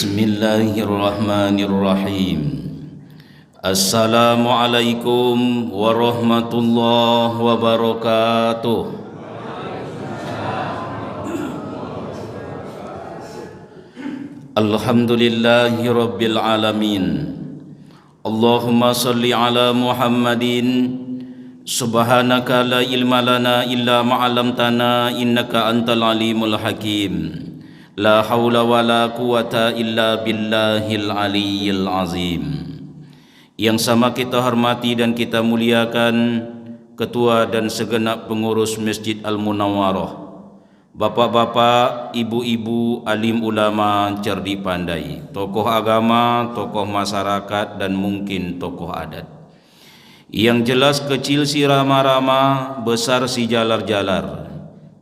Bismillahirrahmanirrahim. Assalamualaikum warahmatullahi wabarakatuh. Alhamdulillahi rabbil alamin. Allahumma salli ala Muhammadin. Subhanaka la ilma lana illa ma'alamtana innaka antal alimul hakim. La haula wa la quwata illa billahil aliyyil azim. Yang sama kita hormati dan kita muliakan Ketua dan segenap pengurus Masjid Al-Munawwarah, bapak-bapak, ibu-ibu, alim ulama cerdik pandai, tokoh agama, tokoh masyarakat dan mungkin tokoh adat. Yang jelas kecil si rama-rama, besar si jalar-jalar.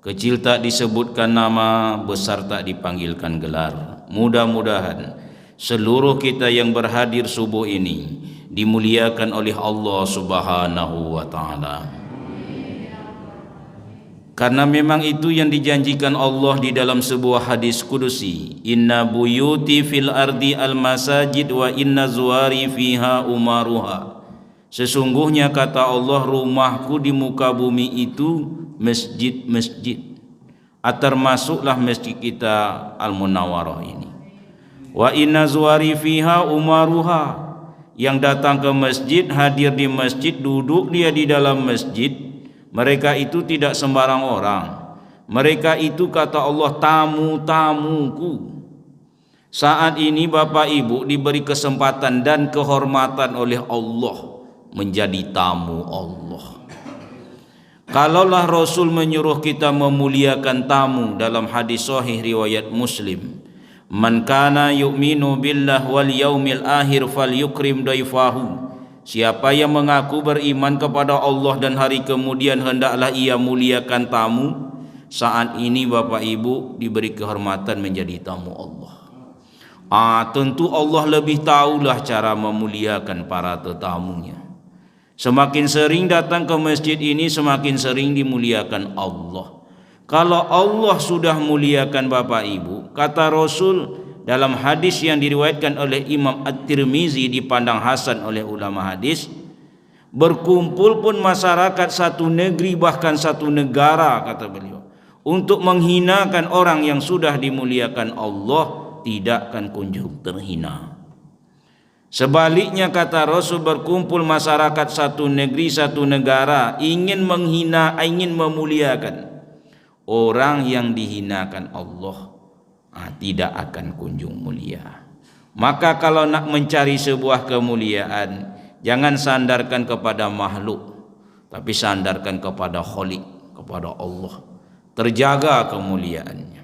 Kecil tak disebutkan nama, besar tak dipanggilkan gelar. Mudah-mudahan seluruh kita yang berhadir subuh ini dimuliakan oleh Allah Subhanahu wa taala. Karena memang itu yang dijanjikan Allah di dalam sebuah hadis kudusi, inna buyuti fil ardi al masajid wa inna zuwari fiha umaruha. Sesungguhnya kata Allah, rumahku di muka bumi itu masjid-masjid, termasuklah masjid kita Al-Munawwarah ini. Wa inna zuwari fiha umaruha, yang datang ke masjid, hadir di masjid, duduk dia di dalam masjid, mereka itu tidak sembarang orang. Mereka itu kata Allah tamu-tamuku. Saat ini Bapak Ibu diberi kesempatan dan kehormatan oleh Allah menjadi tamu Allah. Kalaulah Rasul menyuruh kita memuliakan tamu dalam hadis sahih riwayat Muslim, man kana yu'minu billah wal yaumil akhir falyukrim daifahu. Siapa yang mengaku beriman kepada Allah dan hari kemudian, hendaklah ia muliakan tamu. Saat ini Bapak Ibu diberi kehormatan menjadi tamu Allah. Tentu Allah lebih tahulah cara memuliakan para tetamunya. Semakin sering datang ke masjid ini, semakin sering dimuliakan Allah. Kalau Allah sudah muliakan Bapak Ibu, kata Rasul dalam hadis yang diriwayatkan oleh Imam At-Tirmizi, dipandang hasan oleh ulama hadis, berkumpul pun masyarakat satu negeri bahkan satu negara, kata beliau, untuk menghinakan orang yang sudah dimuliakan Allah, tidak akan kunjung terhina. Sebaliknya kata Rasul, berkumpul masyarakat satu negeri satu negara ingin menghina, ingin memuliakan orang yang dihinakan Allah, tidak akan kunjung mulia. Maka kalau nak mencari sebuah kemuliaan, jangan sandarkan kepada makhluk, tapi sandarkan kepada Khaliq, kepada Allah. Terjaga kemuliaannya.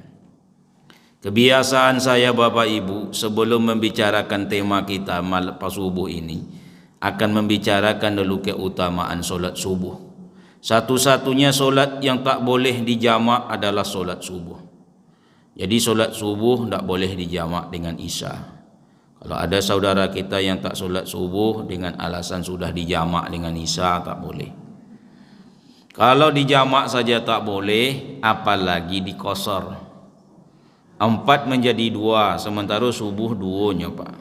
Kebiasaan saya Bapak Ibu, sebelum membicarakan tema kita malam subuh ini, akan membicarakan dulu keutamaan solat subuh. Satu-satunya solat yang tak boleh dijamak adalah solat subuh. Jadi solat subuh tak boleh dijamak dengan isya. Kalau ada saudara kita yang tak solat subuh dengan alasan sudah dijamak dengan isya, tak boleh. Kalau dijamak saja tak boleh, apalagi dikosor. 4 menjadi 2, sementara subuh 2-nya Pak.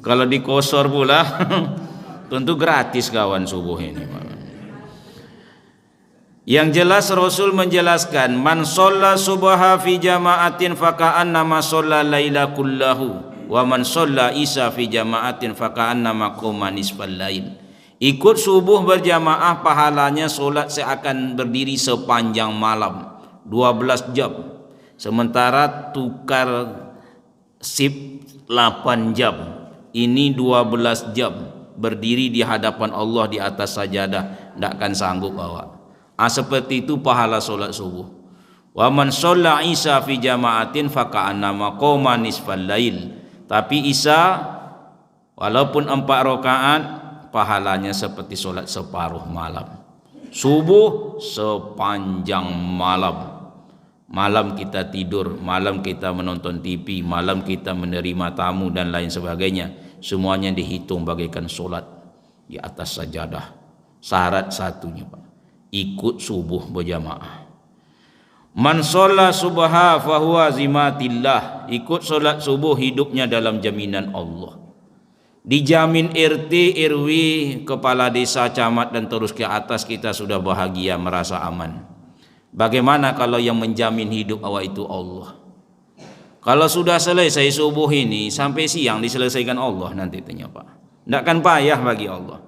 Kalau dikosor pula tentu gratis kawan subuh ini Pak. Yang jelas Rasul menjelaskan, man shalla subha fi jama'atin faka'annama shalla laila kullahu wa man shalla isya fi jama'atin faka'annama qama nisfal lail. Ikut subuh berjamaah pahalanya solat seakan berdiri sepanjang malam, 12 jam. Sementara tukar sip 8 jam, ini 12 jam berdiri di hadapan Allah di atas sajadah, tidak akan sanggup bawa. Seperti itu pahala solat subuh. Wa man shalla isya fi jama'atin faka'annama qama nisfal lail. Tapi isya walaupun 4 rakaat, pahalanya seperti solat separuh malam. Subuh sepanjang malam. Malam kita tidur, malam kita menonton TV, malam kita menerima tamu dan lain sebagainya, semuanya dihitung bagaikan solat di atas sajadah. Syarat satunya Pak, ikut subuh berjamaah. Man shalla subha fa huwa zimatillah. Ikut solat subuh hidupnya dalam jaminan Allah. Dijamin RT, RW, kepala desa, camat dan terus ke atas, kita sudah bahagia, merasa aman. Bagaimana kalau yang menjamin hidup awak itu Allah? Kalau sudah selesai subuh ini sampai siang diselesaikan Allah nanti tanya Pak. Tidak akan payah bagi Allah.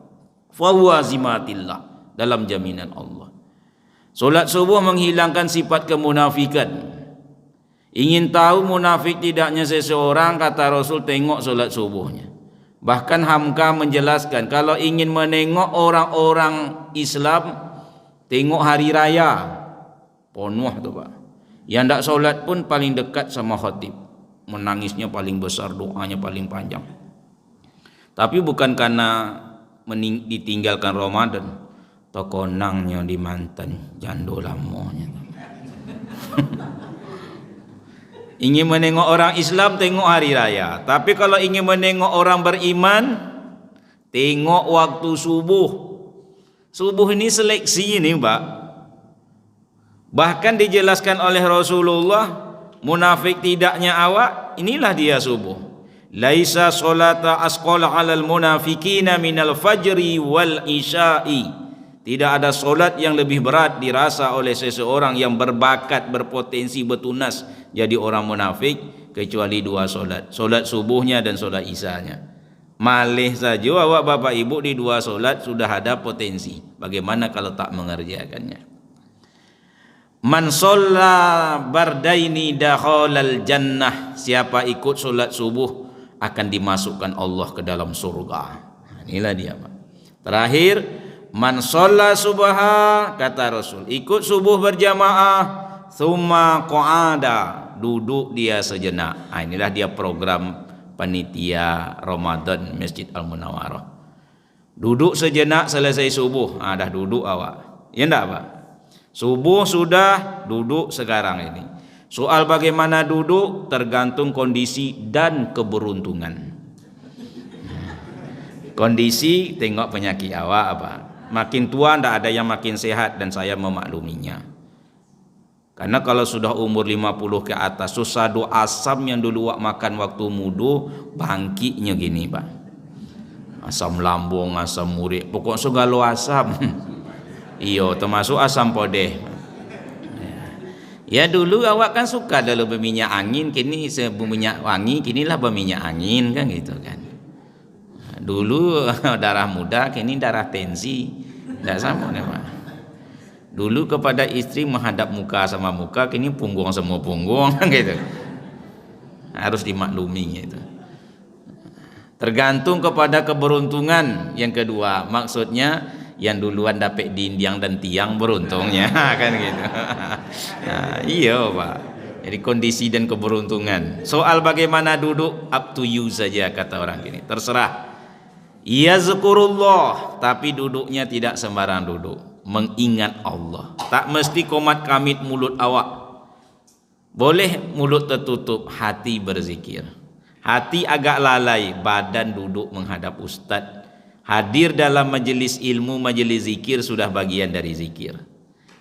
Fa huwa zimatillah, dalam jaminan Allah. Solat subuh menghilangkan sifat kemunafikan. Ingin tahu munafik tidaknya seseorang, kata Rasul, tengok solat subuhnya. Bahkan Hamka menjelaskan, kalau ingin menengok orang-orang Islam, tengok hari raya. Penuh tu Pak. Yang tak solat pun paling dekat sama khatib. Menangisnya paling besar, doanya paling panjang. Tapi bukan karena ditinggalkan Ramadan. Tokonangnya di mantan jando lamanya. Ingin menengok orang Islam, tengok hari raya. Tapi kalau ingin menengok orang beriman, tengok waktu subuh. Subuh ini seleksi ini Pak. Bahkan dijelaskan oleh Rasulullah, munafik tidaknya awak, inilah dia subuh. Laisa sholata asqala 'alal munafikina minal fajri wal isya'i. Tidak ada solat yang lebih berat dirasa oleh seseorang yang berbakat, berpotensi, bertunas jadi orang munafik, kecuali dua solat. Solat subuhnya dan solat isyanya. Malih saja awak bapak ibu di dua solat sudah ada potensi. Bagaimana kalau tak mengerjakannya? Man sholla bardaini dakhalal jannah. Siapa ikut solat subuh akan dimasukkan Allah ke dalam surga. Inilah dia Pak. Terakhir, man sholla subha, kata Rasul, ikut subuh berjamaah, thumma qa'ada, duduk dia sejenak. Inilah dia program panitia Ramadan Masjid Al-Munawwarah. Duduk sejenak selesai subuh. Dah duduk awak. Ya enggak Pak? Subuh sudah, duduk sekarang ini. Soal bagaimana duduk tergantung kondisi dan keberuntungan. Kondisi tengok penyakit awak apa. Makin tua tidak ada yang makin sehat, dan saya memakluminya. Karena kalau sudah umur 50 ke atas, susadu asam yang dulu makan waktu muda, bangkitnya gini Pak. Asam lambung, asam urat, pokok segala asam. Iyo, termasuk asam podeh. Ya dulu awak kan suka dulu berminyak angin, kini berminyak wangi, kinilah berminyak angin kan gitu kan. Dulu darah muda, kini darah tensi. Tidak sama nih Pak. Dulu kepada istri menghadap muka sama muka, kini punggung sama punggung gitu. Harus dimaklumi gitu. Tergantung kepada keberuntungan. Yang kedua, maksudnya yang duluan dapat dinding dan tiang beruntungnya kan gitu. Iya Pak. Jadi kondisi dan keberuntungan. Soal bagaimana duduk, up to you saja kata orang gini. Terserah. Yazkurullah, tapi duduknya tidak sembarang duduk, mengingat Allah. Tak mesti komat kamit mulut awak. Boleh mulut tertutup, hati berzikir. Hati agak lalai, badan duduk menghadap ustaz. Hadir dalam majelis ilmu, majelis zikir sudah bagian dari zikir.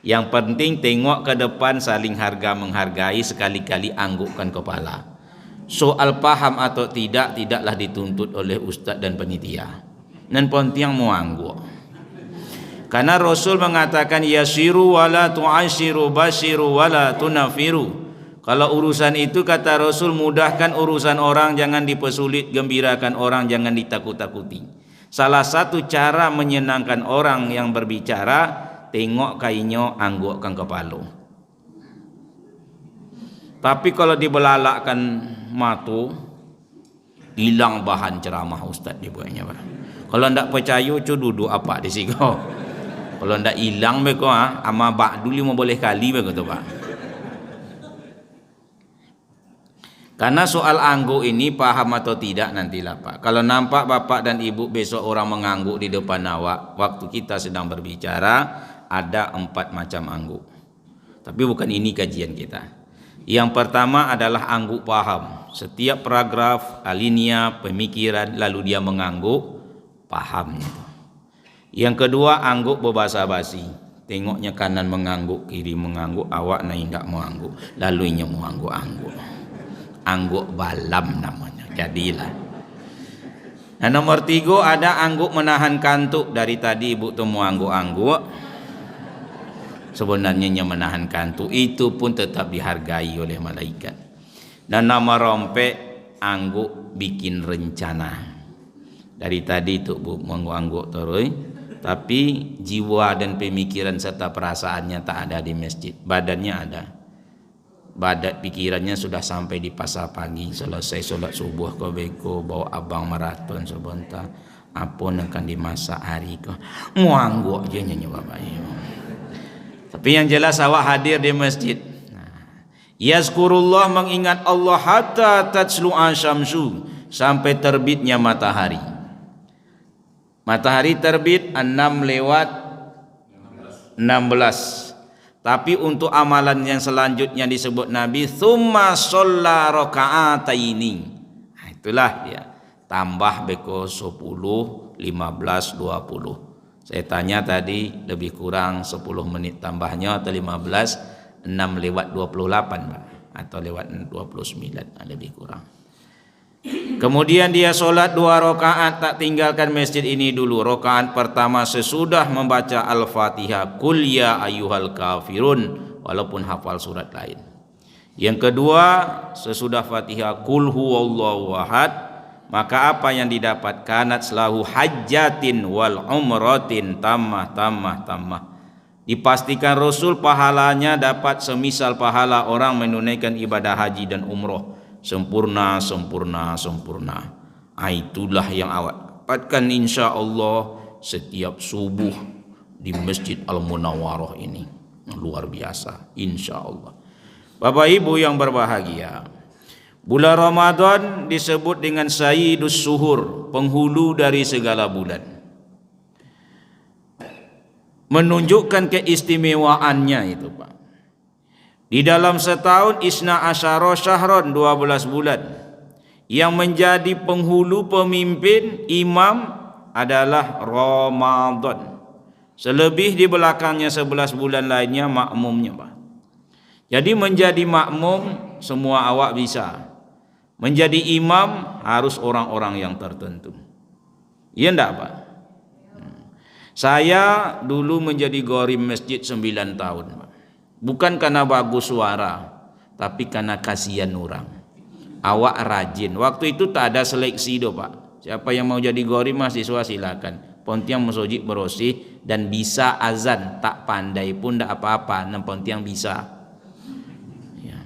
Yang penting tengok ke depan, saling harga menghargai, sekali-kali anggukkan kepala. Soal paham atau tidak, tidaklah dituntut oleh ustaz dan panitia. Dan pontiang mau angguk. Karena Rasul mengatakan yasiru wala tu'ashiru, bashiru wala tunafiru. Kalau urusan itu kata Rasul, mudahkan urusan orang, jangan dipersulit, gembirakan orang, jangan ditakut-takuti. Salah satu cara menyenangkan orang yang berbicara, tengok kainnya, anggukkan kepala. Tapi kalau dibelalakkan matu, hilang bahan ceramah ustaz dibuatnya Pak. Kalau ndak percaya, duduk apa di situ. Kalau ndak hilang beko ama ba'du 15 kali begitu Pak. Karena soal angguk ini paham atau tidak nantilah Pak. Kalau nampak bapak dan ibu besok orang mengangguk di depan awak waktu kita sedang berbicara, ada 4 macam angguk. Tapi bukan ini kajian kita. Yang pertama adalah angguk paham. Setiap paragraf, alinea, pemikiran, lalu dia mengangguk, paham. Yang kedua, angguk berbasa basi. Tengoknya kanan mengangguk, kiri mengangguk, awak naik tak mengangguk. Lalunya mengangguk-angguk. Angguk balam namanya. Jadilah. Nah, nomor 3 ada angguk menahan kantuk. Dari tadi ibu tu mengangguk-angguk. Sebenarnya menahan kantuk itu pun tetap dihargai oleh malaikat. Dan nama rompek angguk bikin rencana. Dari tadi tu bu mengangguk terus. Tapi jiwa dan pemikiran serta perasaannya tak ada di masjid. Badannya ada. Badan pikirannya sudah sampai di pasar pagi. Selesai solat subuh kau beko bawa abang maraton sebentar. Apa akan dimasak hari kau. Muangguk je nyanyi bapak. Tapi yang jelas awak hadir di masjid. Yazkurullah mengingat Allah hatta tatslu'a syamsu sampai terbitnya matahari. Matahari terbit 6:16. Tapi untuk amalan yang selanjutnya disebut Nabi tsumma shalla raka'ataini. Nah, itulah dia. Tambah beko 10, 15, 20. Saya tanya tadi lebih kurang 10 menit tambahnya atau 15, 6:28 Pak, atau lewat 29 lebih kurang. Kemudian dia solat 2 rakaat, tak tinggalkan masjid ini dulu. Rakaat pertama sesudah membaca Al-Fatihah, Qul ya ayyuhal kafirun, walaupun hafal surat lain. Yang kedua sesudah Fatihah, Qul huwallahu ahad. Maka apa yang didapat? Kanat selahu hajjatin wal umratin tammah. Dipastikan Rasul pahalanya dapat semisal pahala orang menunaikan ibadah haji dan umroh. Sempurna. Itulah yang awak dapatkan insya-Allah setiap subuh di Masjid Al-Munawwarah ini. Luar biasa insya-Allah. Bapak Ibu yang berbahagia, bulan Ramadan disebut dengan Sayyidus Suhur, penghulu dari segala bulan. Menunjukkan keistimewaannya itu Pak. Di dalam setahun isna asyara syahron, 12 bulan. Yang menjadi penghulu pemimpin imam adalah Ramadan. Selebih di belakangnya 11 bulan lainnya makmumnya Pak. Jadi menjadi makmum semua awak bisa. Menjadi imam harus orang-orang yang tertentu. Iya enggak Pak? Saya dulu menjadi gharim masjid 9 tahun Pak. Bukan karena bagus suara, tapi karena kasihan orang. Awak rajin. Waktu itu tak ada seleksi doh Pak. Siapa yang mau jadi gharim mahasiswa silakan. Pontiang masjid bersih dan bisa azan, tak pandai pun tak apa-apa, nan pontiang bisa. Ya.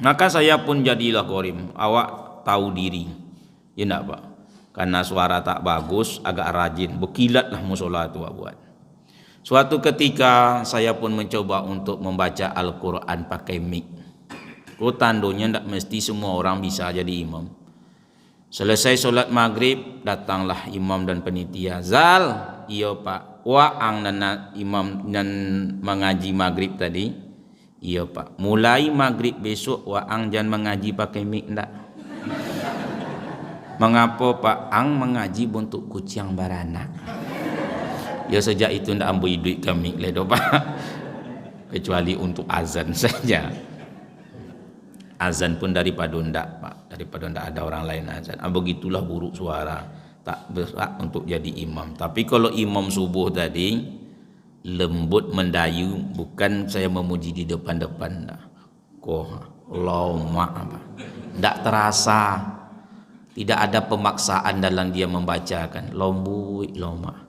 Maka saya pun jadilah gharim. Awak tahu diri. Ya enggak Pak? Karena suara tak bagus, agak rajin. Berkilatlah musola itu buat. Suatu ketika saya pun mencoba untuk membaca Al-Quran pakai mic. Tandonya tidak mesti semua orang bisa jadi imam. Selesai solat maghrib, datanglah imam dan penitia. Zal, iya Pak, waang dan imam dan mengaji maghrib tadi. Iya Pak, mulai maghrib besok waang jangan mengaji pakai mic enggak. Mengapa Pak? Ang mengaji untuk kucing baranak. Ya sejak itu tidak ambil duit kami ledo Pak, kecuali untuk azan saja. Azan pun daripada ndak Pak, daripada ndak ada orang lain azan. Begitulah buruk suara, tak berhak untuk jadi imam. Tapi kalau imam subuh tadi lembut mendayu, bukan saya memuji di depan-depan. Kok lama apa? Ndak terasa, tidak ada pemaksaan dalam dia membacakan. Lembut lama.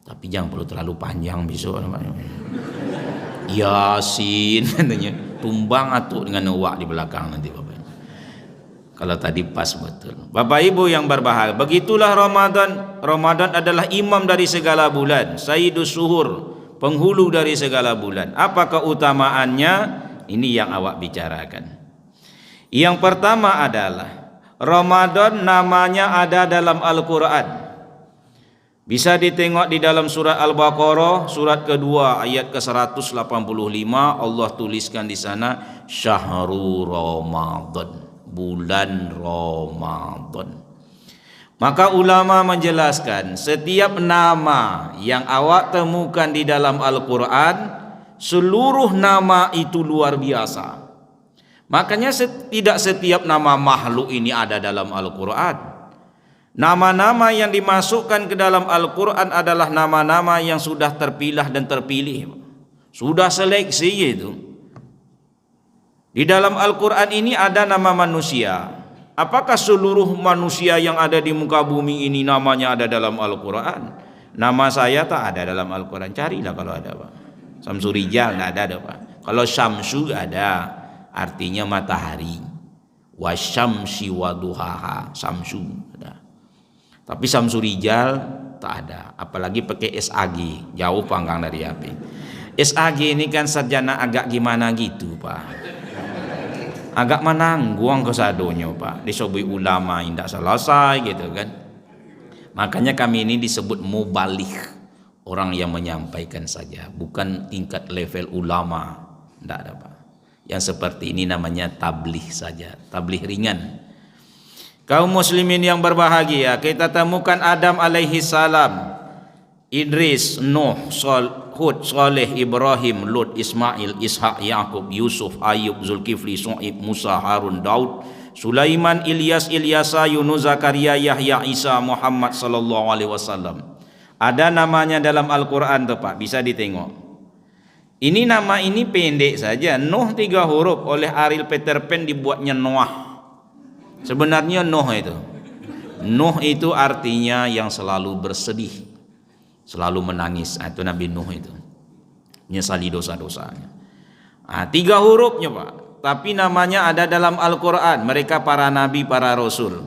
Tapi jangan perlu terlalu panjang besok namanya. Yasin katanya. Tumbang atuk dengan uak di belakang nanti Bapak. Kalau tadi pas betul. Bapak Ibu yang berbahagia, begitulah Ramadan. Ramadan adalah imam dari segala bulan, Sayyidus Suhur, penghulu dari segala bulan. Apa keutamaannya? Ini yang awak bicarakan. Yang pertama adalah Ramadan namanya ada dalam Al-Quran. Bisa ditengok di dalam surat Al-Baqarah, surat kedua ayat ke-185, Allah tuliskan di sana Syahrul Ramadan, bulan Ramadan. Maka ulama menjelaskan setiap nama yang awak temukan di dalam Al-Quran, seluruh nama itu luar biasa. Makanya tidak setiap nama makhluk ini ada dalam Al-Quran. Nama-nama yang dimasukkan ke dalam Al-Quran adalah nama-nama yang sudah terpilah dan terpilih, sudah seleksi itu. Di dalam Al-Quran ini ada nama manusia. Apakah seluruh manusia yang ada di muka bumi ini namanya ada dalam Al-Quran? Nama saya tak ada dalam Al-Quran. Carilah kalau ada, Pak. Samsurijal tak ada, Pak. Kalau Syamsu ada, artinya matahari. Wasyamsi waduhaha, Syamsu ada. Tapi Samsurijal tak ada. Apalagi pakai SAG, jauh panggang dari api. SAG ini kan sarjana agak gimana gitu, Pak. Agak menangguang kesadonya, Pak. Disobui ulama tidak selesai gitu kan. Makanya kami ini disebut mubaligh, orang yang menyampaikan saja, bukan tingkat level ulama. Tidak ada, Pak. Yang seperti ini namanya tabligh saja, tabligh ringan. Kaum muslimin yang berbahagia, kita temukan Adam alaihi salam, Idris, Nuh, Hud, Saleh, Ibrahim, Lut, Ismail, Ishak, Yakub, Yusuf, Ayub, Zulkifli, Su'ib, Musa, Harun, Daud, Sulaiman, Ilyas, Ilyasa, Yunus, Zakaria, Yahya, Isa, Muhammad sallallahu alaihi wasallam. Ada namanya dalam Al-Quran tuh, Pak, bisa ditengok. Ini nama ini pendek saja, Nuh 3 huruf, oleh Ariel Peter Pan dibuatnya Noah. Sebenarnya Nuh itu artinya yang selalu bersedih, selalu menangis. Itu Nabi Nuh itu, menyesali dosa-dosanya. 3 hurufnya, Pak, tapi namanya ada dalam Al-Quran. Mereka para nabi, para rasul.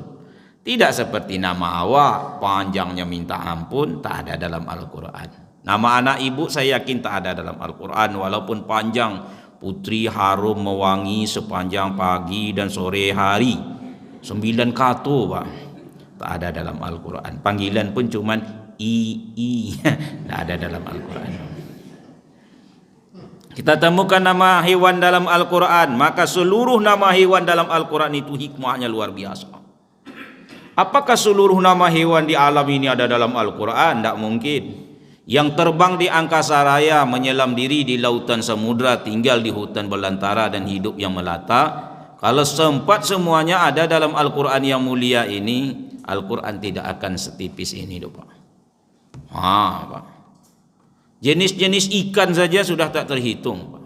Tidak seperti nama awak, panjangnya minta ampun, tak ada dalam Al-Quran. Nama anak ibu saya yakin tak ada dalam Al-Quran, walaupun panjang. Putri harum mewangi sepanjang pagi dan sore hari, 9 kata, Pak, tak ada dalam Al-Quran. Panggilan pun cuman I tidak ada dalam Al-Quran. Kita temukan nama hewan dalam Al-Quran, maka seluruh nama hewan dalam Al-Quran itu hikmahnya luar biasa. Apakah seluruh nama hewan di alam ini ada dalam Al-Quran? Tidak mungkin. Yang terbang di angkasa raya, menyelam diri di lautan samudra, tinggal di hutan belantara dan hidup yang melata, kalau sempat semuanya ada dalam Al-Quran yang mulia ini, Al-Quran tidak akan setipis ini, Pak. Pak. Jenis-jenis ikan saja sudah tak terhitung, Pak.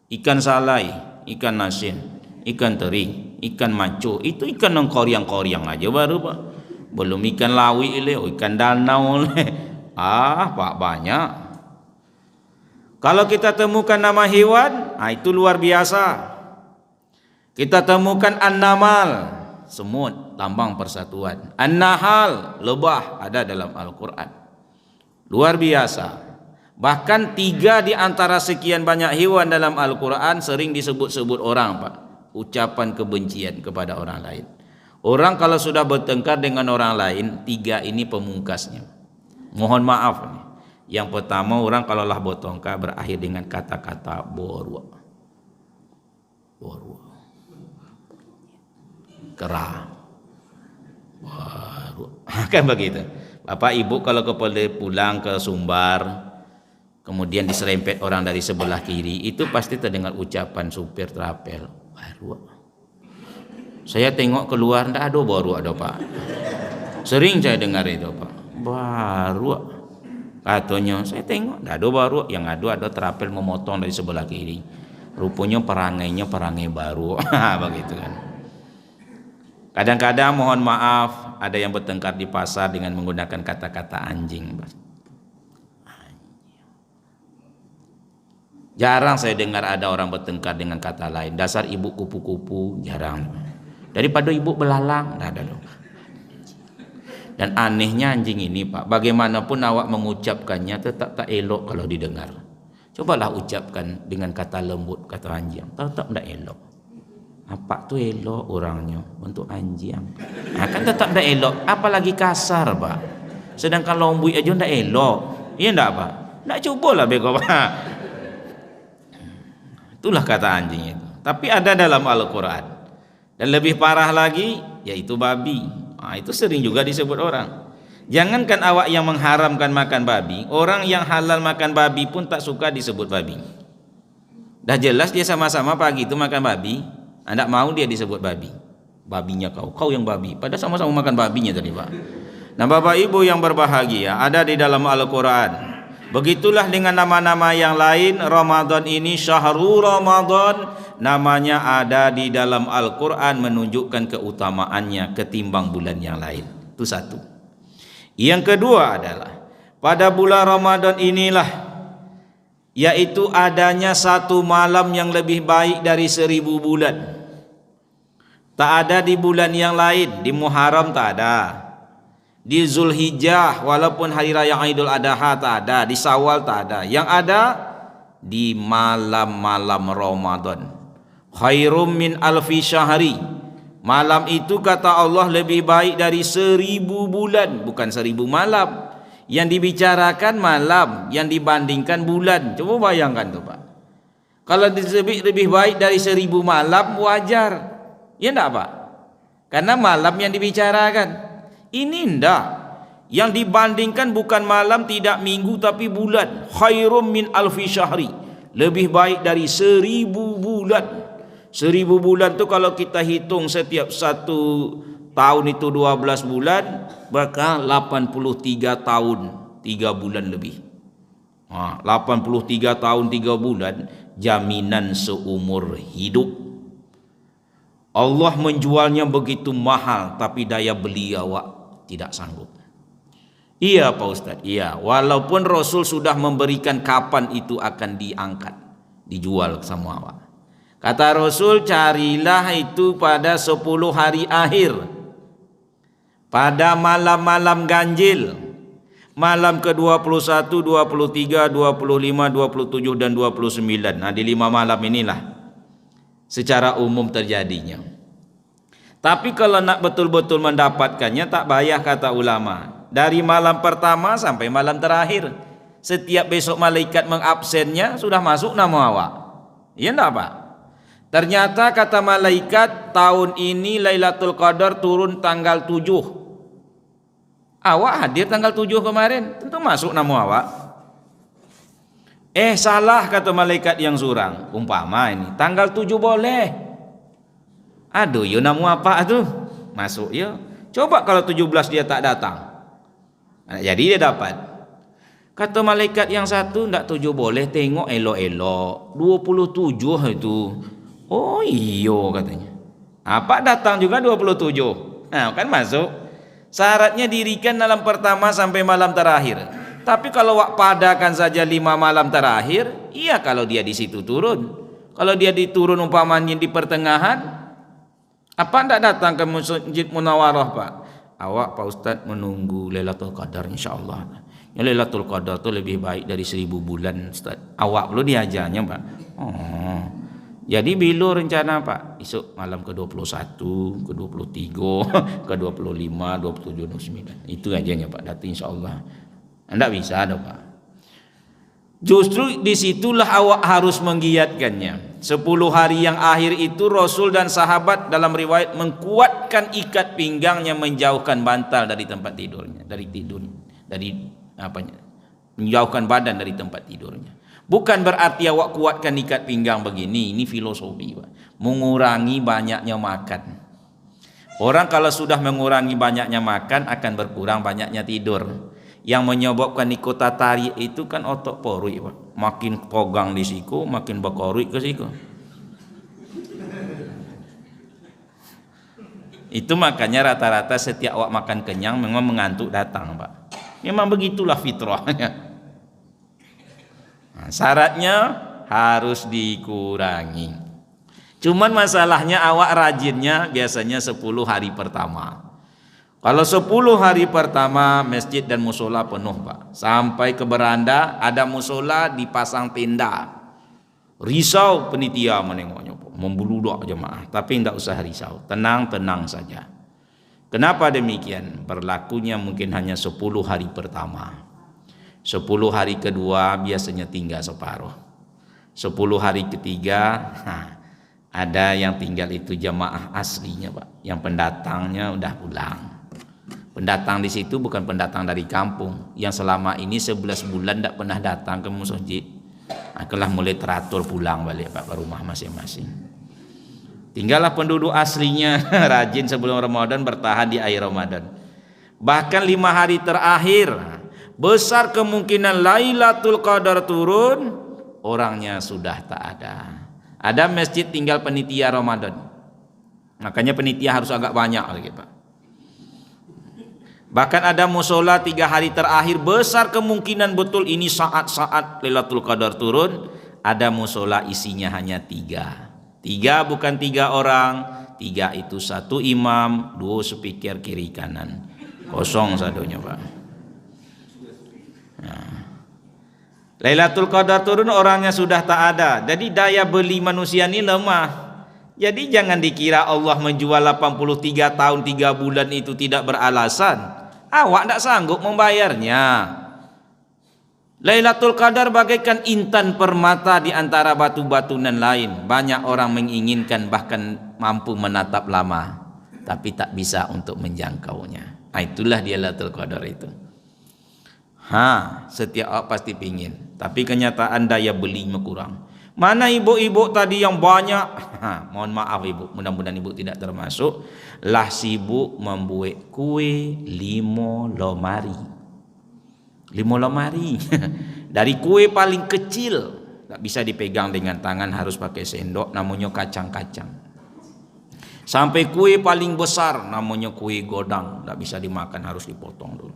Ikan salai, ikan asin, ikan teri, ikan maco, itu ikan yang koryang-koryang aja baru, Pak. Belum ikan lawi, ikan danau. Pak, banyak. Kalau kita temukan nama hewan, itu luar biasa. Kita temukan an-namal, semut, lambang persatuan. An-nahal, lebah, ada dalam Al-Quran. Luar biasa. Bahkan 3 di antara sekian banyak hewan dalam Al-Quran sering disebut-sebut orang, Pak. Ucapan kebencian kepada orang lain. Orang kalau sudah bertengkar dengan orang lain, 3 ini pemungkasnya. Mohon maaf nih. Yang pertama, orang kalau lah bertengkar berakhir dengan kata-kata borwa. Kerah. Kan begitu. Bapak ibu kalau pulang ke Sumbar, kemudian diserempet orang dari sebelah kiri, itu pasti terdengar ucapan supir trapel, baru. Saya tengok keluar, ndak ada baru ada, Pak. Sering saya dengar itu, Pak. Baru. Katanya, saya tengok ndak ada baru, yang ada trapel memotong dari sebelah kiri. Rupanya perangainya perangai baru. Begitu kan. Kadang-kadang mohon maaf, ada yang bertengkar di pasar dengan menggunakan kata-kata anjing. Jarang saya dengar ada orang bertengkar dengan kata lain. Dasar ibu kupu-kupu, jarang. Daripada ibu belalang, tidak ada dong. Dan anehnya anjing ini, Pak, bagaimanapun awak mengucapkannya tetap tak elok kalau didengar. Cobalah ucapkan dengan kata lembut, kata anjing, tetap tidak elok. Apa tuh elok orangnya untuk anjing? Kan tetap tidak elok, apalagi kasar, Pak. Sedangkan lombui aja tidak elok. Iya tidak, Pak? Tidak cobalah bego, Pak. Itulah kata anjing itu. Tapi ada dalam Al-Quran. Dan lebih parah lagi, yaitu babi. Itu sering juga disebut orang. Jangankan awak yang mengharamkan makan babi, orang yang halal makan babi pun tak suka disebut babi. Dah jelas dia sama-sama pagi itu makan babi, tidak mau dia disebut babi. Babinya kau yang babi. Padahal sama-sama makan babinya tadi, Pak. Nah, Bapak Ibu yang berbahagia, ada di dalam Al-Quran. Begitulah dengan nama-nama yang lain. Ramadan ini syahrul Ramadan, namanya ada di dalam Al-Quran menunjukkan keutamaannya ketimbang bulan yang lain. Itu satu. Yang kedua adalah pada bulan Ramadan inilah, yaitu adanya satu malam yang lebih baik dari 1000 bulan. Tak ada di bulan yang lain. Di Muharram tak ada, di Zulhijjah walaupun hari raya Idul Adha tak ada, di Syawal tak ada. Yang ada di malam-malam Ramadan. Khairum min alfi syahri. Malam itu kata Allah lebih baik dari 1000 bulan, bukan 1000 malam. Yang dibicarakan malam, yang dibandingkan bulan. Coba bayangkan tuh, Pak. Kalau disebut lebih baik dari 1000 malam wajar. Ya enggak, Pak? Karena malam yang dibicarakan. Ini ndak. Yang dibandingkan bukan malam, tidak minggu, tapi bulan. Khairum min alfi syahri. Lebih baik dari 1000 bulan. 1000 bulan tu kalau kita hitung setiap satu tahun itu 12 bulan, maka 83 tahun 3 bulan lebih. 83 tahun 3 bulan, jaminan seumur hidup. Allah menjualnya begitu mahal, tapi daya beli awak tidak sanggup. Iya Pak Ustadz, iya. Walaupun Rasul sudah memberikan kapan itu akan diangkat, dijual sama awak. Kata Rasul, carilah itu pada 10 hari akhir, pada malam-malam ganjil, malam ke-21, 23, 25, 27 dan 29. Nah, di 5 malam inilah secara umum terjadinya. Tapi kalau nak betul-betul mendapatkannya tak payah kata ulama. Dari malam pertama sampai malam terakhir, setiap besok malaikat mengabsennya sudah masuk nama awak. Iya enggak, Pak? Ternyata kata malaikat, tahun ini Lailatul Qadar turun tanggal 7. Awak hadir tanggal 7 kemarin, tentu masuk nama awak. Salah kata malaikat yang surang. Umpama ini tanggal 7 boleh. Aduh, yo namu apa tuh? Masuk yo. Coba kalau 17 dia tak datang. Nah, jadi dia dapat. Kata malaikat yang satu, ndak 7 boleh, tengok elok-elok. 27 itu. Oh iyo katanya. Apa datang juga 27. Nah, kan masuk. Syaratnya dirikan dalam pertama sampai malam terakhir. Tapi kalau wak padakan saja 5 malam terakhir, iya kalau dia di situ turun. Kalau dia diturun umpamanya di pertengahan, apa ndak datang ke Masjid Munawarah, Pak? Awak Pak Ustadz menunggu Lailatul Qadar insyaallah. Ya Lailatul Qadar itu lebih baik dari 1000 bulan, Ustaz. Awak perlu diajarnya, Pak. Oh. Jadi bila rencana, Pak? Esok malam ke-21, ke-23, ke-25, 27, 29. Itu ajanya, Pak. Datang insyaallah. Anda bisa ada, Pak. Justru disitulah awak harus menggiatkannya. 10 hari yang akhir itu Rasul dan sahabat dalam riwayat mengkuatkan ikat pinggangnya, menjauhkan bantal dari tempat tidurnya, menjauhkan badan dari tempat tidurnya. Bukan berarti awak kuatkan ikat pinggang begini, ini filosofi, Pak. Mengurangi banyaknya makan. Orang kalau sudah mengurangi banyaknya makan akan berkurang banyaknya tidur. Yang menyebabkan nikota tarik itu kan otot porui, Pak. Makin pogang di siku, makin berkorui ke siku. Itu makanya rata-rata setiap awak makan kenyang memang mengantuk datang, Pak. Memang begitulah fitrahnya. Nah, syaratnya harus dikurangi. Cuman masalahnya awak rajinnya biasanya 10 hari pertama. Kalau 10 hari pertama masjid dan musola penuh, Pak. Sampai ke beranda ada musola dipasang tenda. Risau penitia menengoknya, Pak. Membeludak jemaah. Tapi tidak usah risau. Tenang-tenang saja. Kenapa demikian? Berlakunya mungkin hanya 10 hari pertama. 10 hari kedua biasanya tinggal separuh. 10 hari ketiga, ada yang tinggal itu jemaah aslinya, Pak. Yang pendatangnya udah pulang. Pendatang di situ bukan pendatang dari kampung yang selama ini 11 bulan tidak pernah datang ke masjid. Akhirnya mulai teratur pulang balik Pak ke rumah masing-masing. Tinggallah penduduk aslinya rajin sebelum Ramadan bertahan di akhir Ramadan. Bahkan 5 hari terakhir besar kemungkinan Lailatul Qadar turun, orangnya sudah tak ada. Ada masjid tinggal penitia Ramadan. Makanya penitia harus agak banyak lagi Pak. Bahkan ada musola 3 hari terakhir besar kemungkinan betul ini saat-saat Lailatul Qadar turun. Ada musola isinya hanya 3. 3 bukan 3 orang. 3 itu 1 imam, 2 speaker kiri kanan. Kosong satunya Pak. Nah. Lailatul Qadar turun orangnya sudah tak ada. Jadi daya beli manusia ini lemah. Jadi jangan dikira Allah menjual 83 tahun 3 bulan itu tidak beralasan. Awak tidak sanggup membayarnya. Lailatul Qadar bagaikan intan permata di antara batu-batu nan lain. Banyak orang menginginkan bahkan mampu menatap lama, tapi tak bisa untuk menjangkaunya. Itulah dia Lailatul Qadar itu. Setiap orang pasti pingin, tapi kenyataan daya belinya kurang. Mana ibu-ibu tadi yang banyak? Mohon maaf ibu, mudah-mudahan ibu tidak termasuk. Lah sibuk membuat kue 5 lemari. 5 lemari. Dari kue paling kecil, tak bisa dipegang dengan tangan, harus pakai sendok, namanya kacang-kacang. Sampai kue paling besar, namanya kue godang, tak bisa dimakan, harus dipotong dulu.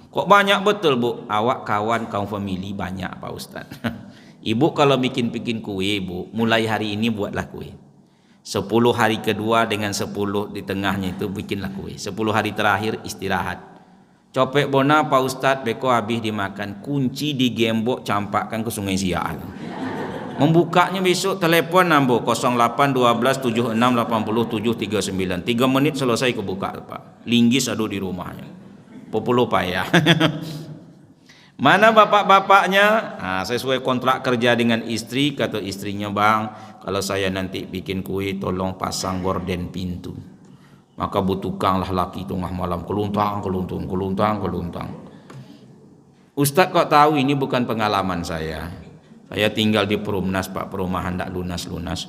Kok banyak betul Bu? Awak kawan kaum family banyak Pak Ustaz. Ibu kalau bikin kue Bu, mulai hari ini buatlah kue. 10 hari kedua dengan 10 di tengahnya itu bikinlah kue. 10 hari terakhir istirahat. Copek bona Pak Ustaz beko habis dimakan, kunci digembok campakkan ke Sungai Siak. Membukanya besok telepon nambo 08 12 76 80 739. 3 menit selesai kebuka Pak. Linggis ada di rumahnya. Popolo payah. Mana bapak-bapaknya? Sesuai kontrak kerja dengan istri, kata istrinya, Bang, kalau saya nanti bikin kue tolong pasang gorden pintu. Maka butukanglah laki tengah malam keluntang. Ustaz kok tahu ini bukan pengalaman saya. Saya tinggal di Perumnas Pak, perumahan tak lunas-lunas.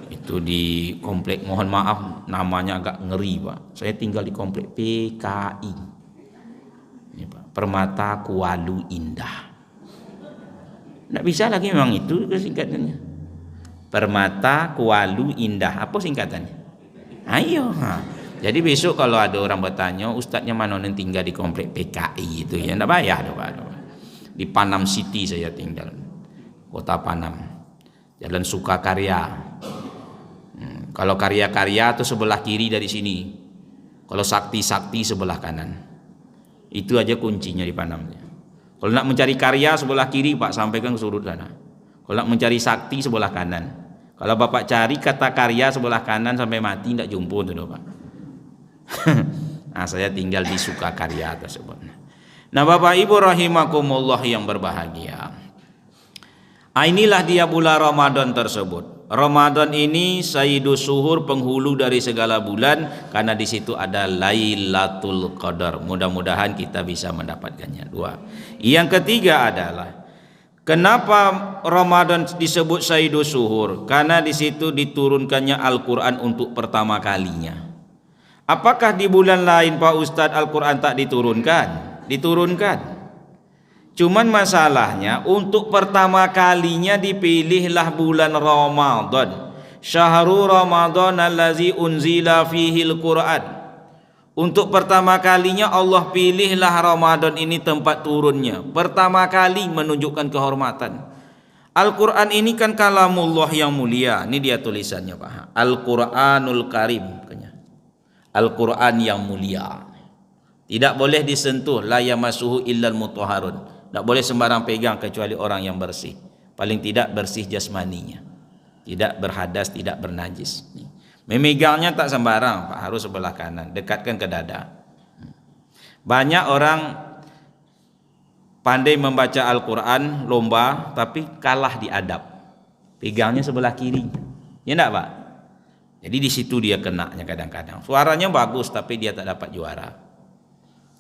Itu di komplek, mohon maaf namanya agak ngeri Pak. Saya tinggal di komplek PKI. Ini Pak, Permata Kualu Indah. Tidak bisa lagi memang itu singkatannya. Permata Kualu Indah. Apa singkatannya? Ayo. Jadi besok kalau ada orang bertanya, Ustadznya mana yang tinggal di komplek PKI itu ya, tidak bayar Pak. Di Panam City saya tinggal. Kota Panam, Jalan Sukakarya. Kalau karya-karya itu sebelah kiri dari sini. Kalau sakti-sakti sebelah kanan. Itu aja kuncinya di Panam. Kalau nak mencari karya sebelah kiri Pak, sampaikan ke sudut sana. Kalau nak mencari sakti sebelah kanan. Kalau Bapak cari kata karya sebelah kanan sampai mati tidak jumpa tuh Pak. Saya tinggal di Sukakarya tersebut. Nah Bapak Ibu rahimakumullah yang berbahagia. Inilah dia bulan Ramadan tersebut. Ramadan ini Sayyidus Suhur, penghulu dari segala bulan, karena di situ ada Lailatul Qadar. Mudah-mudahan kita bisa mendapatkannya. 2. Yang ketiga adalah kenapa Ramadan disebut Sayyidus Suhur? Karena di situ diturunkannya Al-Qur'an untuk pertama kalinya. Apakah di bulan lain Pak Ustadz Al-Qur'an tak diturunkan? Diturunkan. Cuman masalahnya untuk pertama kalinya dipilihlah bulan Ramadan. Syahrul Ramadan allazi unzila fihil Qur'an. Untuk pertama kalinya Allah pilihlah Ramadan ini tempat turunnya. Pertama kali menunjukkan kehormatan. Al-Qur'an ini kan kalamullah yang mulia. Ini dia tulisannya Pak. Al-Qur'anul Karim. Al-Qur'an yang mulia. Tidak boleh disentuh, la yamassuhu illal mutahharun. Tak boleh sembarang pegang kecuali orang yang bersih. Paling tidak bersih jasmaninya. Tidak berhadas, tidak bernajis. Memegangnya tak sembarang, Pak, harus sebelah kanan, dekatkan ke dada. Banyak orang pandai membaca Al-Qur'an, lomba, tapi kalah di adab. Pegangnya sebelah kiri. Ya enggak, Pak? Jadi di situ dia kenanya kadang-kadang. Suaranya bagus tapi dia tak dapat juara.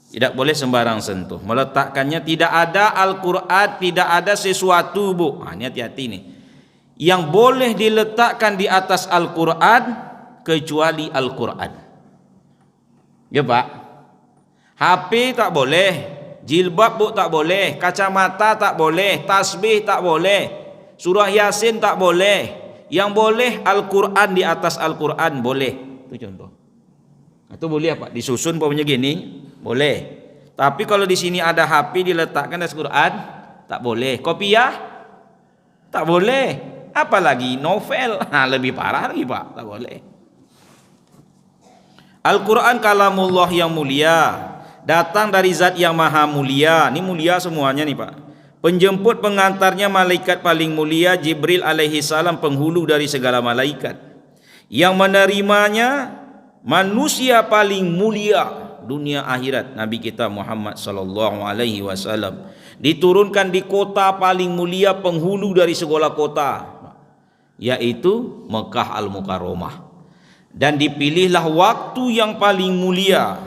Tidak boleh sembarang sentuh. Meletakkannya tidak ada Al-Quran, tidak ada sesuatu, Bu. Ini hati-hati nih. Yang boleh diletakkan di atas Al-Quran kecuali Al-Quran. Ya Pak. HP tak boleh, jilbab Bu tak boleh, kacamata tak boleh, tasbih tak boleh, surah Yasin tak boleh. Yang boleh Al-Quran di atas Al-Quran boleh. Itu contoh. Itu boleh apa? Disusun pokoknya gini, boleh. Tapi kalau di sini ada HP diletakkan di atas Quran, tak boleh. Kopiah, tak boleh. Apalagi novel, lebih parah lagi Pak, tak boleh. Al-Quran kalamullah yang mulia, datang dari zat yang maha mulia. Ini mulia semuanya nih Pak. Penjemput pengantarnya malaikat paling mulia Jibril alaihi salam, penghulu dari segala malaikat. Yang menerimanya manusia paling mulia dunia akhirat, Nabi kita Muhammad sallallahu alaihi wasallam. Diturunkan di kota paling mulia, penghulu dari segala kota, yaitu Mekah Al-Mukarramah. Dan dipilihlah waktu yang paling mulia.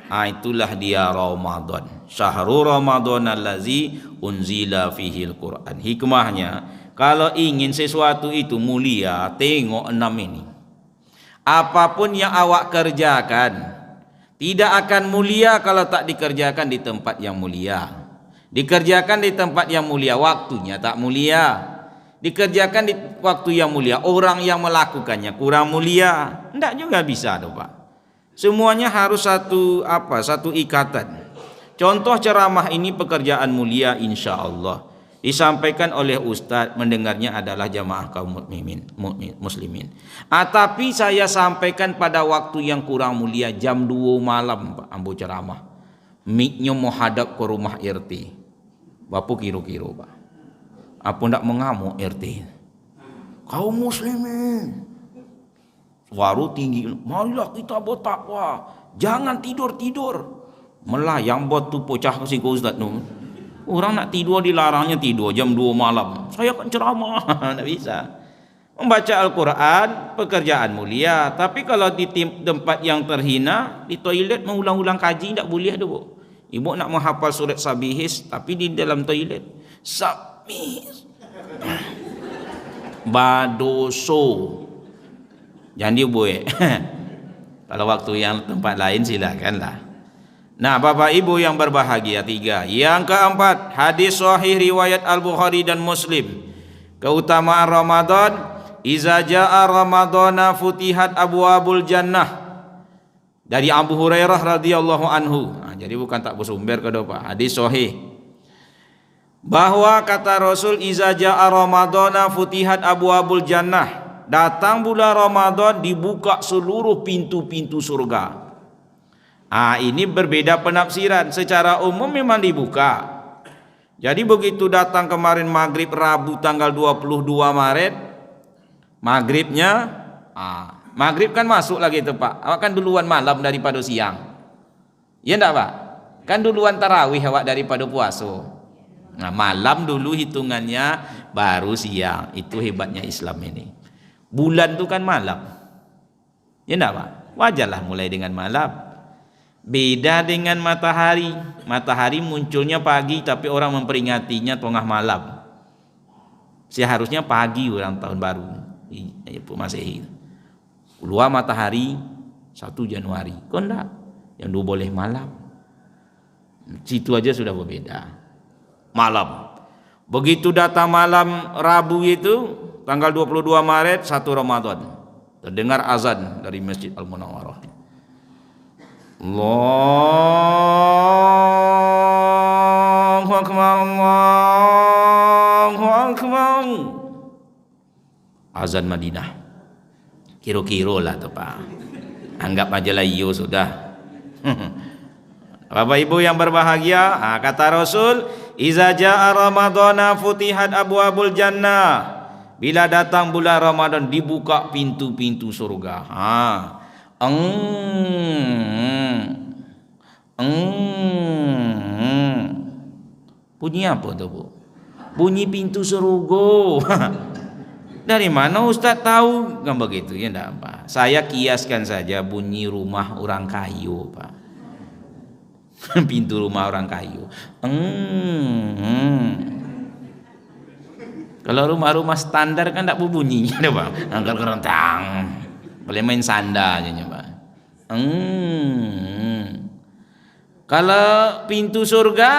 Itulah dia Ramadan. Syahrul Ramadan allazi unzila fihil Quran. Hikmahnya, kalau ingin sesuatu itu mulia, tengok 6 ini. Apapun yang awak kerjakan tidak akan mulia kalau tak dikerjakan di tempat yang mulia. Dikerjakan di tempat yang mulia, waktunya tak mulia. Dikerjakan di waktu yang mulia, orang yang melakukannya kurang mulia. Tidak juga bisa tuh Pak. Semuanya harus satu ikatan. Contoh ceramah ini pekerjaan mulia insya Allah. Disampaikan oleh Ustadz, mendengarnya adalah jamaah kaum muslimin. Tapi saya sampaikan pada waktu yang kurang mulia, jam 2 malam Pak, ambo ceramah. Miknya mau hadap ke rumah RT. Bapak kira-kira Pak, apa ndak mengamuk RT? Kaum muslimin, suara tinggi, marilah kita bertakwa, jangan tidur-tidur. Melayang buat tu pecah kasih ke Ustaz tu. Orang nak tidur dilarangnya tidur jam 2 malam. Saya kan ceramah, tak bisa. Membaca Al-Quran pekerjaan mulia, tapi kalau di tempat yang terhina, di toilet mengulang-ulang kaji tak boleh tu. Ibu nak menghafal surat Sabihis tapi di dalam toilet. Sabihis. Badoso. Jangan dibuat. Kalau waktu yang tempat lain silakanlah. Nah, Bapak Ibu yang berbahagia, 3. Yang keempat, hadis sahih riwayat Al-Bukhari dan Muslim. Keutamaan Ramadan, iza jaa Ramadana futihat abwabul jannah. Dari Abu Hurairah radhiyallahu anhu. Jadi bukan tak bersumber ke Pak. Hadis sahih. Bahwa kata Rasul, iza jaa Ramadana futihat abwabul jannah. Datang bulan Ramadan dibuka seluruh pintu-pintu surga. Ini berbeda penafsiran. Secara umum memang dibuka. Jadi begitu datang kemarin maghrib Rabu tanggal 22 Maret, maghribnya, maghrib kan masuk lagi itu Pak. Awak kan duluan malam daripada siang. Ya enggak Pak? Kan duluan tarawih awak daripada puasa. Nah, malam dulu hitungannya, baru siang. Itu hebatnya Islam ini. Bulan itu kan malam. Ya enggak Pak? Wajarlah mulai dengan malam. Beda dengan matahari. Matahari munculnya pagi tapi orang memperingatinya tengah malam. Seharusnya pagi orang tahun baru Masehi. Keluar matahari 1 Januari. Kok enggak? Yang dulu boleh malam. Situ aja sudah berbeda. Malam. Begitu datang malam Rabu itu tanggal 22 Maret 1 Ramadan. Terdengar azan dari Masjid Al-Munawwarah. Allahu Akbar, Allahu Akbar. Azan Madinah. Kira-kira lah tu Pak. Anggap aja lah iyo sudah. Bapak Ibu yang berbahagia, kata Rasul, iza jaa Ramadana futihat abwabul jannah. Bila datang bulan Ramadan dibuka pintu-pintu surga. Bunyi apa tu Bu? Bunyi pintu surga. Dari mana Ustaz tahu? Kan begitu ya enggak apa. Saya kiaskan saja bunyi rumah orang kayu Pak. Pintu rumah orang kayu. Kalau rumah-rumah standar kan tak berbunyi, ada bang. Angkat kerentang, boleh main sanda aja bang. Kalau pintu surga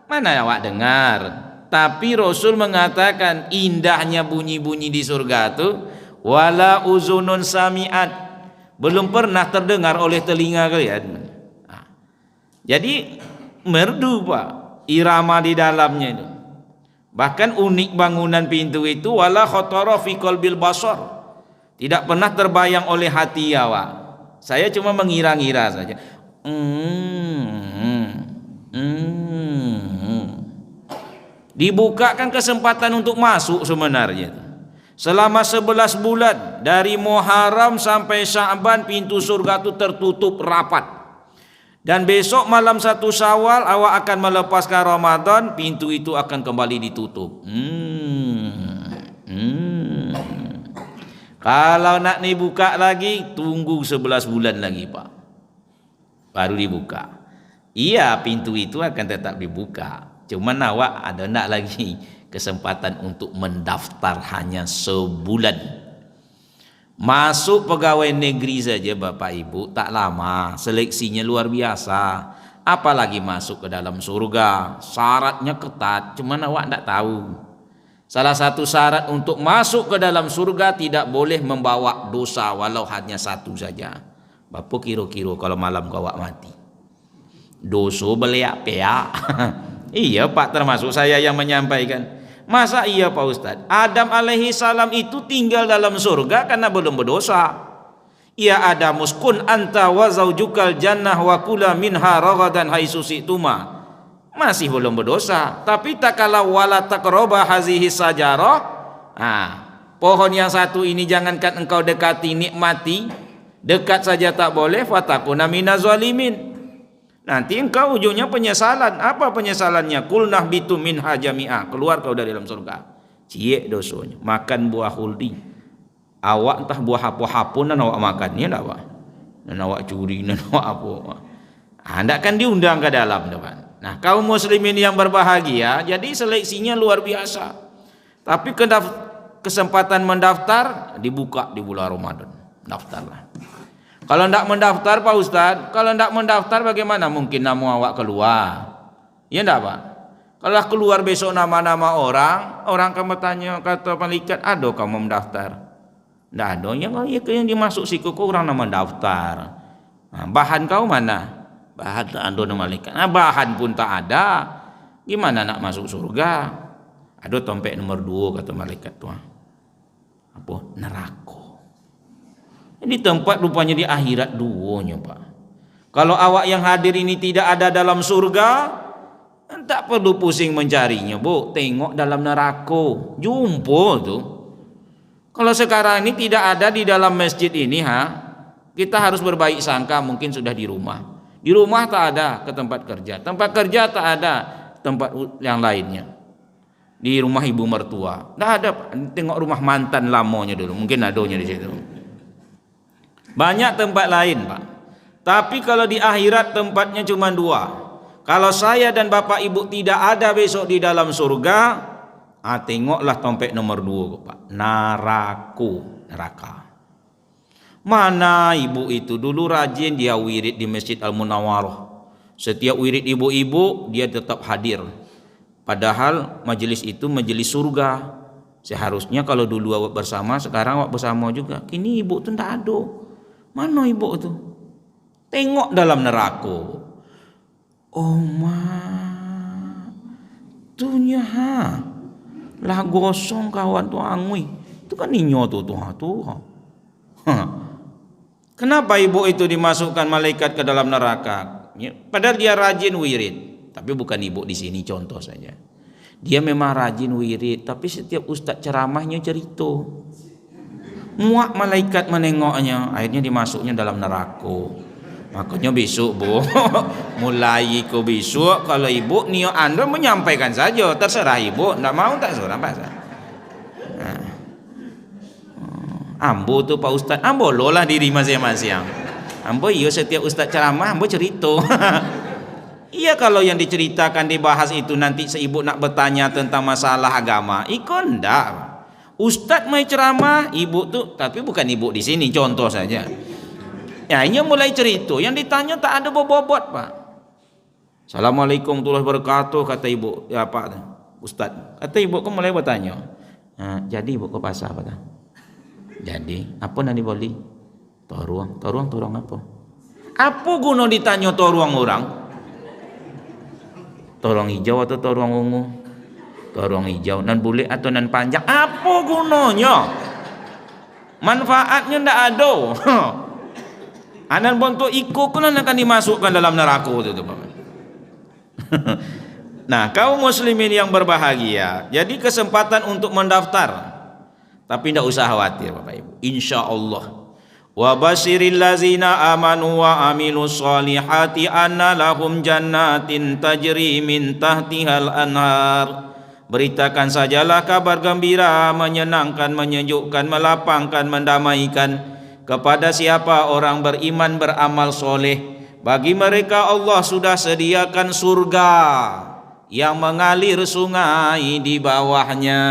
mana awak dengar? Tapi Rasul mengatakan indahnya bunyi-bunyi di surga tu wala uzunun sami'at, belum pernah terdengar oleh telinga kalian. Jadi merdu Pak irama di dalamnya itu. Bahkan unik bangunan pintu itu wala khatara fi qalbil basar, tidak pernah terbayang oleh hati awak. Saya cuma mengira-ngira saja. Dibukakan kesempatan untuk masuk sebenarnya. Selama 11 bulan dari Muharram sampai Sya'ban pintu surga itu tertutup rapat. Dan besok malam 1 Syawal awak akan melepaskan Ramadan, pintu itu akan kembali ditutup. Kalau nak dibuka lagi, tunggu 11 bulan lagi Pak, baru dibuka. Iya, pintu itu akan tetap dibuka, cuman awak ada nak lagi kesempatan untuk mendaftar hanya sebulan. Masuk pegawai negeri saja Bapak Ibu tak lama, seleksinya luar biasa. Apalagi masuk ke dalam surga, syaratnya ketat, cuman awak tak tahu. Salah satu syarat untuk masuk ke dalam surga tidak boleh membawa dosa walau hanya satu saja. Bapak kira-kira kalau malam kau awak mati, dosa beliak-peak. Iya Pak, termasuk saya yang menyampaikan. Masa iya Pak Ustadz, Adam alaihi salam itu tinggal dalam surga karena belum berdosa. Ya Adam uskun anta wa zaujukal jannah wa kula minha ragadan haitsu syi'tuma. Masih belum berdosa, tapi tak kala wala taqraba hazihi sajarah. Pohon yang satu ini jangankan engkau dekati, nikmati, dekat saja tak boleh, fatakuna minaz zalimin. Nanti engkau ujungnya penyesalan. Apa penyesalannya? Kulnah bitu minha jami'ah, keluar kau dari dalam surga. Cie dosanya, makan buah huldi. Awak entah buah apa-apa dan awak makan, ya enggak Pak? Dan awak curi dan awak apa? Anda kan diundang ke dalam teman. Nah, kaum muslimin yang berbahagia, jadi seleksinya luar biasa. Tapi kesempatan mendaftar dibuka di bulan Ramadan. Daftarlah. Kalau tidak mendaftar Pak Ustadz, kalau tidak mendaftar bagaimana mungkin nama awak keluar? Ya enggak Pak? Kalau keluar besok nama-nama orang akan bertanya, kata malaikat, ada kamu mendaftar? Tidak ada, yang dimasuk siku orang nama daftar. Bahan kau mana? Bahan tak ada nama malaikat. Bahan pun tak ada, gimana nak masuk surga? Ada tompek nomor 2 kata malaikat tuh. Apa? Neraka. Di tempat rupanya di akhirat duonya Pak. Kalau awak yang hadir ini tidak ada dalam surga, tak perlu pusing mencarinya Bu. Tengok dalam neraka, jumpa tuh. Kalau sekarang ini tidak ada di dalam masjid ini, kita harus berbaik sangka mungkin sudah di rumah. Di rumah tak ada ke tempat kerja tak ada tempat yang lainnya. Di rumah ibu mertua, tak ada. Tengok rumah mantan lamanya dulu, mungkin adanya di situ. Banyak tempat lain Pak. Tapi kalau di akhirat tempatnya cuma 2. Kalau saya dan Bapak Ibu tidak ada besok di dalam surga, tengoklah tompek nomor 2 Pak. Neraka. Mana ibu itu dulu rajin dia wirid di Masjid Al-Munawwarah. Setiap wirid ibu-ibu dia tetap hadir. Padahal majelis itu majelis surga. Seharusnya kalau dulu awak bersama, sekarang awak bersama juga. Kini ibu itu tidak ada. Mana ibu itu? Tengok dalam neraka. Tunya lah gosong kawan tu angui. Itu kan ninyo tu. Kenapa ibu itu dimasukkan malaikat ke dalam neraka? Padahal dia rajin wirid. Tapi bukan ibu di sini contoh saja. Dia memang rajin wirid, tapi setiap ustaz ceramahnya cerita. Muak malaikat menengoknya, akhirnya dimasuknya dalam neraka. Makanya besok Bu, mulai ke besok kalau ibu niat Anda menyampaikan saja, terserah ibu, tidak mau tak surah pasal. Ambo tu Pak Ustaz, ambo lolah diri masing-masing. Ambo iyo setiap ustaz ceramah ambo cerita. Iya, kalau yang diceritakan dibahas itu nanti ibu nak bertanya tentang masalah agama, ikon ndak. Ustadz mai ceramah, ibu tuh, tapi bukan ibu di sini, contoh saja. Ya, ini mulai cerita, yang ditanya tak ada bobot, Pak. Assalamualaikum warahmatullahi wabarakatuh, kata ibu. Ya Pak, Ustadz. Kata ibu, kok mulai bertanya. Nah, jadi ibu ke pasar apa? Jadi, apa nak dibeli? Toruang apa? Apa guna ditanya toruang orang? Toruang hijau atau toruang ungu? Toruang hijau, nan bulat atau nan panjang? Apa gunanya? Manfaatnya ndak ada. Anan bontok ikut kan akan dimasukkan dalam neraka itu, Bapak. Nah, kaum muslimin yang berbahagia, jadi kesempatan untuk mendaftar, tapi tidak usah khawatir Bapak Ibu, insya Allah. Wa basyiril ladzina amanu wa amilus solihati anna lahum jannatin tajri min tahtihal anhar. Beritakan sajalah kabar gembira, menyenangkan, menyejukkan, melapangkan, mendamaikan kepada siapa orang beriman beramal soleh. Bagi mereka Allah sudah sediakan surga yang mengalir sungai di bawahnya.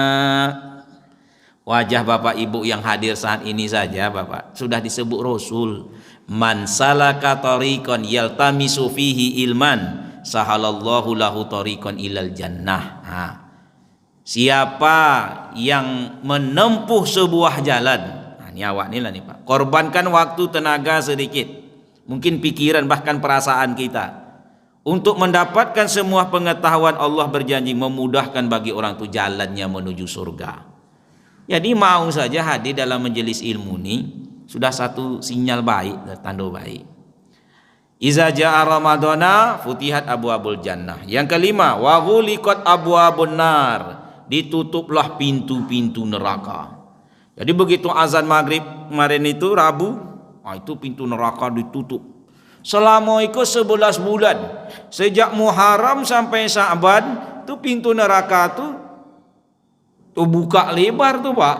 Wajah Bapak Ibu yang hadir saat ini saja Bapak sudah disebut Rasul. Man salaka tariqan yaltamisu fihi ilman sahalallahu lahu tariqan ilal jannah. Siapa yang menempuh sebuah jalan, ini awak nih lah nih Pak, korbankan waktu tenaga sedikit, mungkin pikiran bahkan perasaan kita, untuk mendapatkan semua pengetahuan. Allah berjanji memudahkan bagi orang itu jalannya menuju surga. Jadi mau saja hadir dalam majelis ilmu ini sudah satu sinyal baik, tanda baik. Iza ja'a ramadhana futihat abwabul jannah. Yang kelima, wa ghuliqat abwabun nar, ditutuplah pintu-pintu neraka. Jadi begitu azan maghrib kemarin itu Rabu, itu pintu neraka ditutup. Selama itu 11 bulan, sejak Muharram sampai Sa'ban, itu pintu neraka tuh buka lebar tuh Pak.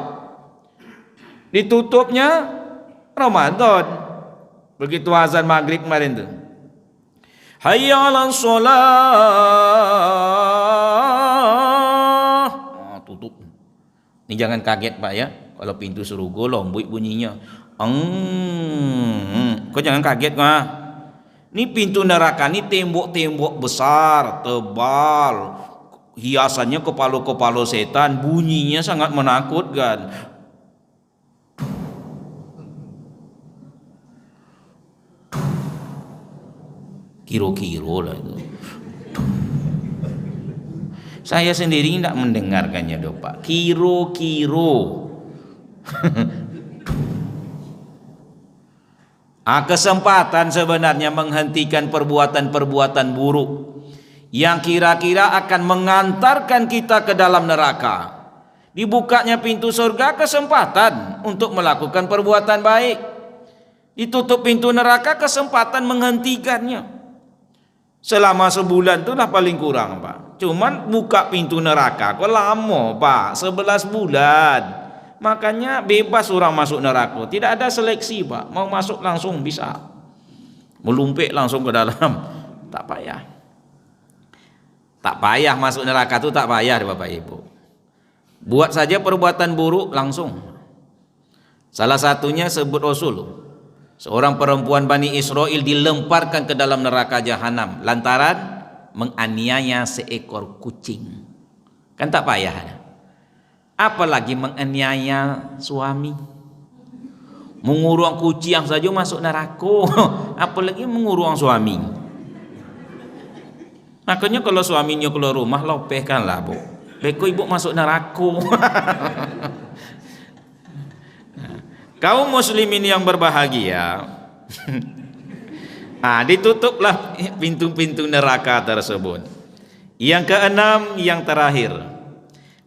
Ditutupnya Ramadan. Begitu azan maghrib kemarin tuh, hayya 'alas shalah, tutup. Ini jangan kaget Pak ya, kalau pintu surga lombok bunyinya. Kau jangan kaget Pak. Ini pintu neraka, ini tembok-tembok besar, tebal, hiasannya kepala-kepala setan, bunyinya sangat menakutkan. Kiro-kiro lah itu. Saya sendiri tidak mendengarkannya doh Pak. Kiro-kiro. Kesempatan sebenarnya menghentikan perbuatan-perbuatan buruk yang kira-kira akan mengantarkan kita ke dalam neraka. Dibukanya pintu surga, kesempatan untuk melakukan perbuatan baik. Ditutup pintu neraka, kesempatan menghentikannya. Selama sebulan itulah paling kurang Pak. Cuman buka pintu neraka kok lama Pak, 11 bulan. Makanya bebas orang masuk neraka, tidak ada seleksi Pak. Mau masuk langsung bisa, melumpik langsung ke dalam, tak payah. Tak payah masuk neraka itu, tak payah Bapak Ibu. Buat saja perbuatan buruk langsung. Salah satunya sebut Rasul, seorang perempuan Bani Israel dilemparkan ke dalam neraka jahanam lantaran menganiaya seekor kucing. Kan tak payah. Apalagi menganiaya suami, mengurung kucing saja masuk neraka, apalagi mengurung suami. Makanya kalau suaminya keluar rumah, lopehkanlah Bu, beko ibu masuk neraka. Kaum muslimin yang berbahagia, ditutuplah pintu-pintu neraka tersebut. Yang keenam, yang terakhir,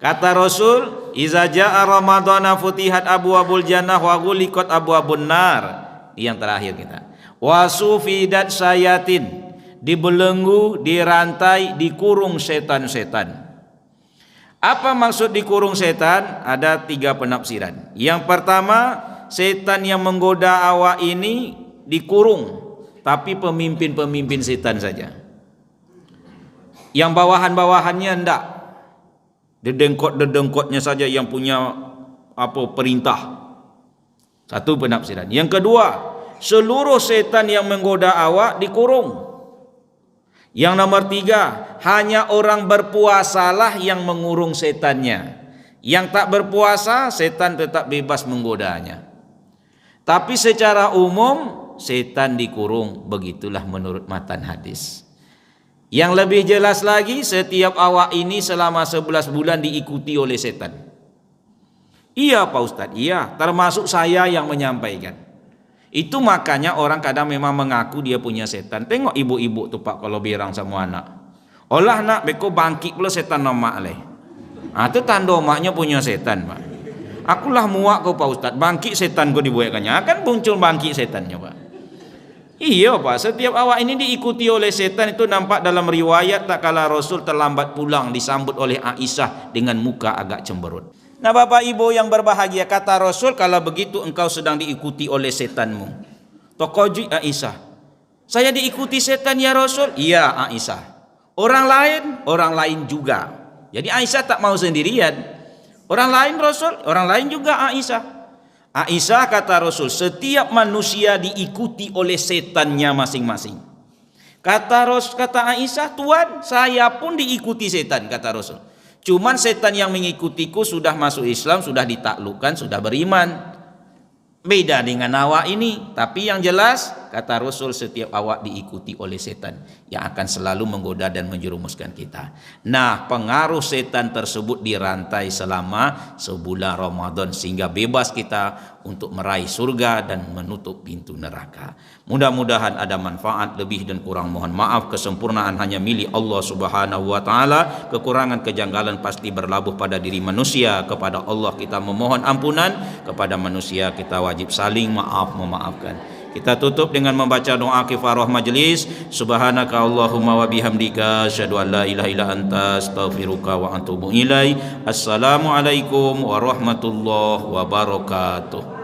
kata Rasul, iza ja'a ramadhana futihat abwabul jannah wa ghuliqat abwabun nar. Yang terakhir kita, wa sufidat sayatin, dibelenggu, dirantai, dikurung setan-setan. Apa maksud dikurung setan? Ada 3 penafsiran. Yang pertama, setan yang menggoda awak ini dikurung, tapi pemimpin-pemimpin setan saja. Yang bawahan-bawahannya enggak. Dedengkot-dedengkotnya saja yang punya perintah. Satu penafsiran. Yang kedua, seluruh setan yang menggoda awak dikurung. Yang nomor tiga, hanya orang berpuasalah yang mengurung setannya. Yang tak berpuasa, setan tetap bebas menggodanya. Tapi secara umum, setan dikurung. Begitulah menurut matan hadis. Yang lebih jelas lagi, setiap awak ini selama 11 bulan diikuti oleh setan. Iya Pak Ustadz, iya, termasuk saya yang menyampaikan. Itu makanya orang kadang memang mengaku dia punya setan. Tengok ibu-ibu tu Pak kalau berang sama anak. Olah nak beko bangkit pula setan nama leh. Itu tanda maknya punya setan Pak. Akulah muak kau Pak Ustaz, bangkit setan kau dibuatkannya. Akan muncul bangkit setannya Pak. Iya Pak, setiap awak ini diikuti oleh setan. Itu nampak dalam riwayat tak kala Rasul terlambat pulang disambut oleh Aisyah dengan muka agak cemberut. Nah Bapak Ibu yang berbahagia, kata Rasul, kalau begitu engkau sedang diikuti oleh setanmu. Tokoji Aisyah, saya diikuti setan ya Rasul? Iya Aisyah. Orang lain juga. Jadi Aisyah tak mau sendirian. Orang lain Rasul, orang lain juga Aisyah. Aisyah kata Rasul, setiap manusia diikuti oleh setannya masing-masing. Kata Aisyah, Tuhan, saya pun diikuti setan, kata Rasul. Cuman setan yang mengikutiku sudah masuk Islam, sudah ditaklukkan, sudah beriman. Beda dengan awak ini. Tapi yang jelas, kata Rasul, setiap awak diikuti oleh setan yang akan selalu menggoda dan menjerumuskan kita. Nah, pengaruh setan tersebut dirantai selama sebulan Ramadan sehingga bebas kita untuk meraih surga dan menutup pintu neraka. Mudah-mudahan ada manfaat, lebih dan kurang mohon maaf. Kesempurnaan hanya milik Allah Subhanahu wa taala. Kekurangan kejanggalan pasti berlabuh pada diri manusia. Kepada Allah kita memohon ampunan, kepada manusia kita wajib saling memaafkan. Kita tutup dengan membaca doa kifarah majlis. Subhanaka Allahumma wa bihamdika asyhadu an la ilaha illa anta astaghfiruka wa atubu ilaik. Assalamualaikum warahmatullahi wabarakatuh.